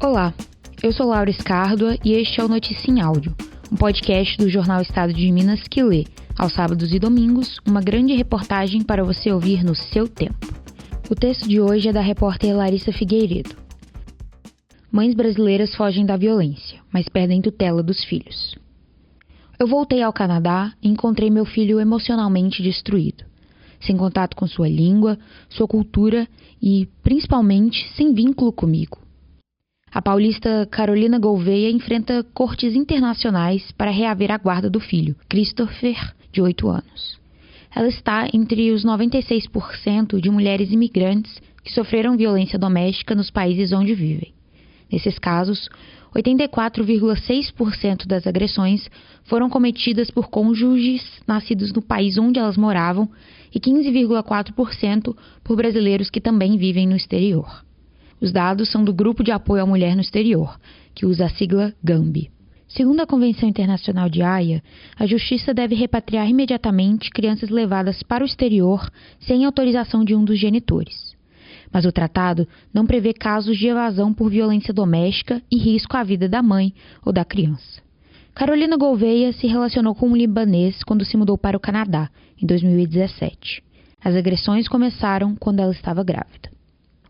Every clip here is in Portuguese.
Olá, eu sou Laura Escárdua e este é o Notícia em Áudio, um podcast do jornal Estado de Minas que lê, aos sábados e domingos, uma grande reportagem para você ouvir no seu tempo. O texto de hoje é da repórter Larissa Figueiredo. Mães brasileiras fogem da violência, mas perdem tutela dos filhos. Eu voltei ao Canadá e encontrei meu filho emocionalmente destruído, sem contato com sua língua, sua cultura e, principalmente, sem vínculo comigo. A paulista Carolina Gouveia enfrenta cortes internacionais para reaver a guarda do filho, Christopher, de 8 anos. Ela está entre os 96% de mulheres imigrantes que sofreram violência doméstica nos países onde vivem. Nesses casos, 84,6% das agressões foram cometidas por cônjuges nascidos no país onde elas moravam e 15,4% por brasileiros que também vivem no exterior. Os dados são do Grupo de Apoio à Mulher no Exterior, que usa a sigla GAMBI. Segundo a Convenção Internacional de Haia, a Justiça deve repatriar imediatamente crianças levadas para o exterior sem autorização de um dos genitores. Mas o tratado não prevê casos de evasão por violência doméstica e risco à vida da mãe ou da criança. Carolina Gouveia se relacionou com um libanês quando se mudou para o Canadá, em 2017. As agressões começaram quando ela estava grávida.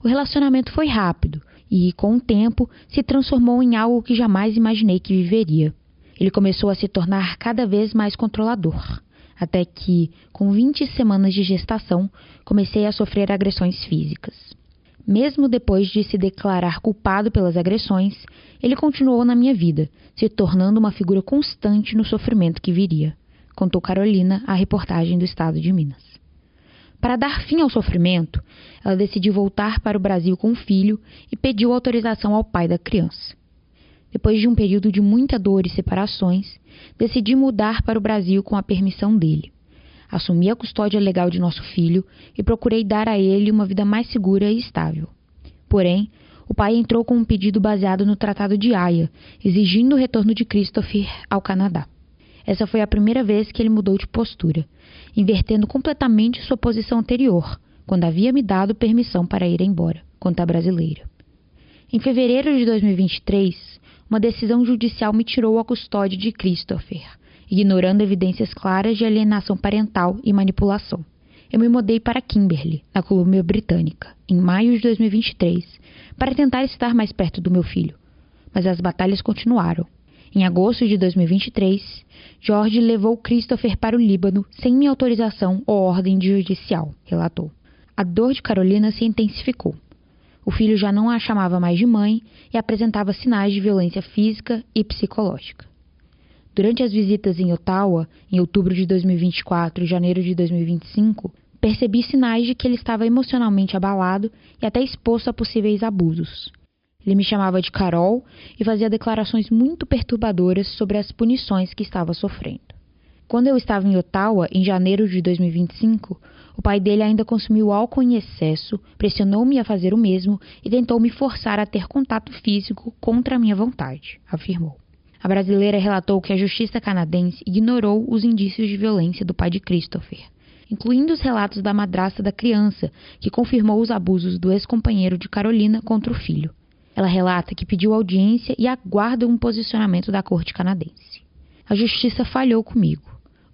O relacionamento foi rápido e, com o tempo, se transformou em algo que jamais imaginei que viveria. Ele começou a se tornar cada vez mais controlador, até que, com 20 semanas de gestação, comecei a sofrer agressões físicas. Mesmo depois de se declarar culpado pelas agressões, ele continuou na minha vida, se tornando uma figura constante no sofrimento que viria, contou Carolina à reportagem do Estado de Minas. Para dar fim ao sofrimento, ela decidiu voltar para o Brasil com o filho e pediu autorização ao pai da criança. Depois de um período de muita dor e separações, decidi mudar para o Brasil com a permissão dele. Assumi a custódia legal de nosso filho e procurei dar a ele uma vida mais segura e estável. Porém, o pai entrou com um pedido baseado no Tratado de Haia, exigindo o retorno de Christopher ao Canadá. Essa foi a primeira vez que ele mudou de postura, invertendo completamente sua posição anterior, quando havia me dado permissão para ir embora, conta a brasileira. Em fevereiro de 2023, uma decisão judicial me tirou a custódia de Christopher, ignorando evidências claras de alienação parental e manipulação. Eu me mudei para Kimberley, na Colômbia Britânica, em maio de 2023, para tentar estar mais perto do meu filho, mas as batalhas continuaram. Em agosto de 2023, George levou Christopher para o Líbano sem minha autorização ou ordem judicial, relatou. A dor de Carolina se intensificou. O filho já não a chamava mais de mãe e apresentava sinais de violência física e psicológica. Durante as visitas em Ottawa, em outubro de 2024 e janeiro de 2025, percebi sinais de que ele estava emocionalmente abalado e até exposto a possíveis abusos. Ele me chamava de Carol e fazia declarações muito perturbadoras sobre as punições que estava sofrendo. Quando eu estava em Ottawa, em janeiro de 2025, o pai dele ainda consumiu álcool em excesso, pressionou-me a fazer o mesmo e tentou me forçar a ter contato físico contra a minha vontade, afirmou. A brasileira relatou que a justiça canadense ignorou os indícios de violência do pai de Christopher, incluindo os relatos da madrasta da criança, que confirmou os abusos do ex-companheiro de Carolina contra o filho. Ela relata que pediu audiência e aguarda um posicionamento da corte canadense. A justiça falhou comigo.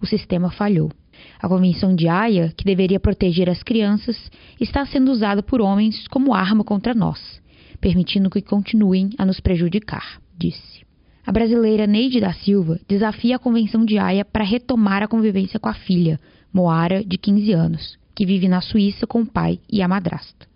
O sistema falhou. A Convenção de Haia, que deveria proteger as crianças, está sendo usada por homens como arma contra nós, permitindo que continuem a nos prejudicar, disse. A brasileira Neide da Silva desafia a Convenção de Haia para retomar a convivência com a filha, Moara, de 15 anos, que vive na Suíça com o pai e a madrasta.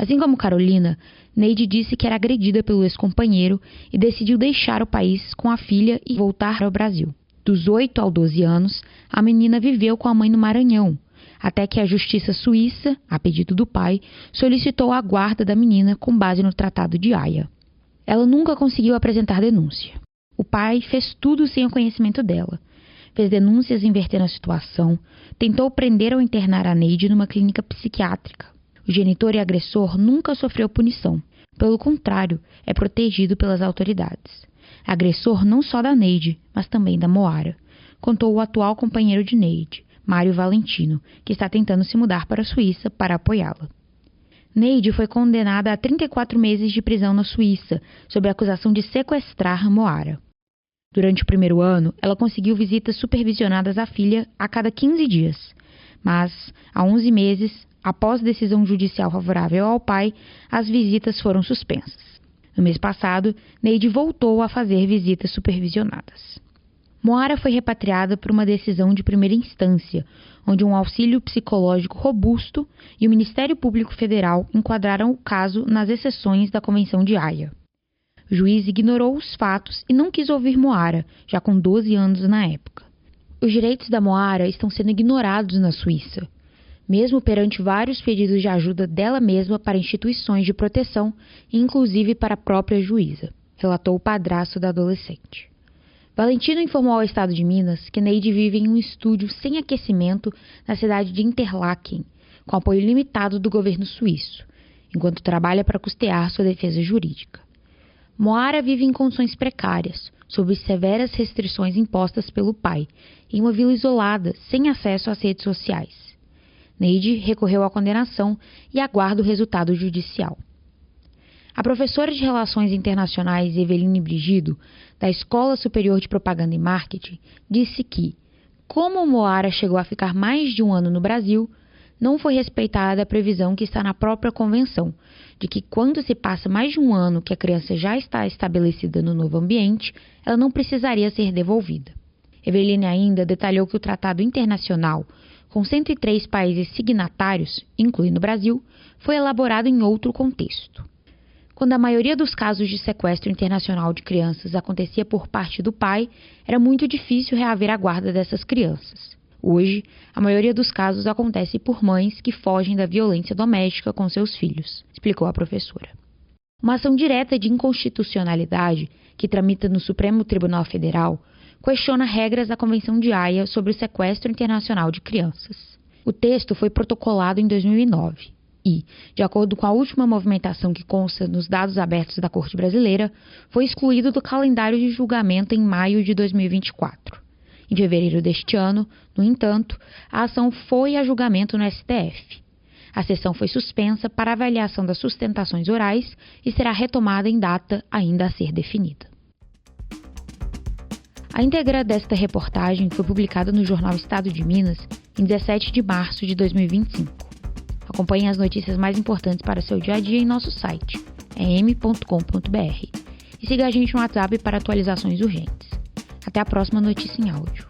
Assim como Carolina, Neide disse que era agredida pelo ex-companheiro e decidiu deixar o país com a filha e voltar ao Brasil. Dos 8 aos 12 anos, a menina viveu com a mãe no Maranhão, até que a justiça suíça, a pedido do pai, solicitou a guarda da menina com base no Tratado de Haia. Ela nunca conseguiu apresentar denúncia. O pai fez tudo sem o conhecimento dela. Fez denúncias invertendo a situação, tentou prender ou internar a Neide numa clínica psiquiátrica. O genitor e agressor nunca sofreu punição. Pelo contrário, é protegido pelas autoridades. Agressor não só da Neide, mas também da Moara, contou o atual companheiro de Neide, Mário Valentino, que está tentando se mudar para a Suíça para apoiá-la. Neide foi condenada a 34 meses de prisão na Suíça, sob a acusação de sequestrar Moara. Durante o primeiro ano, ela conseguiu visitas supervisionadas à filha a cada 15 dias, mas, há 11 meses, após decisão judicial favorável ao pai, as visitas foram suspensas. No mês passado, Neide voltou a fazer visitas supervisionadas. Moara foi repatriada por uma decisão de primeira instância, onde um auxílio psicológico robusto e o Ministério Público Federal enquadraram o caso nas exceções da Convenção de Haia. O juiz ignorou os fatos e não quis ouvir Moara, já com 12 anos na época. Os direitos da Moara estão sendo ignorados na Suíça, mesmo perante vários pedidos de ajuda dela mesma para instituições de proteção, inclusive para a própria juíza, relatou o padrasto da adolescente. Valentino informou ao estado de Minas que Neide vive em um estúdio sem aquecimento na cidade de Interlaken, com apoio limitado do governo suíço, enquanto trabalha para custear sua defesa jurídica. Moara vive em condições precárias, sob severas restrições impostas pelo pai, em uma vila isolada, sem acesso às redes sociais. Neide recorreu à condenação e aguarda o resultado judicial. A professora de Relações Internacionais Eveline Brigido, da Escola Superior de Propaganda e Marketing, disse que, como Moara chegou a ficar mais de um ano no Brasil, não foi respeitada a previsão que está na própria convenção, de que quando se passa mais de um ano que a criança já está estabelecida no novo ambiente, ela não precisaria ser devolvida. Eveline ainda detalhou que o tratado internacional, com 103 países signatários, incluindo o Brasil, foi elaborado em outro contexto. Quando a maioria dos casos de sequestro internacional de crianças acontecia por parte do pai, era muito difícil reaver a guarda dessas crianças. Hoje, a maioria dos casos acontece por mães que fogem da violência doméstica com seus filhos, explicou a professora. Uma ação direta de inconstitucionalidade, que tramita no Supremo Tribunal Federal, questiona regras da Convenção de Haia sobre o sequestro internacional de crianças. O texto foi protocolado em 2009 e, de acordo com a última movimentação que consta nos dados abertos da Corte Brasileira, foi excluído do calendário de julgamento em maio de 2024. Em fevereiro deste ano, no entanto, a ação foi a julgamento no STF. A sessão foi suspensa para avaliação das sustentações orais e será retomada em data ainda a ser definida. A íntegra desta reportagem foi publicada no jornal Estado de Minas em 17 de março de 2025. Acompanhe as notícias mais importantes para seu dia a dia em nosso site, em.com.br, e siga a gente no WhatsApp para atualizações urgentes. Até a próxima notícia em áudio.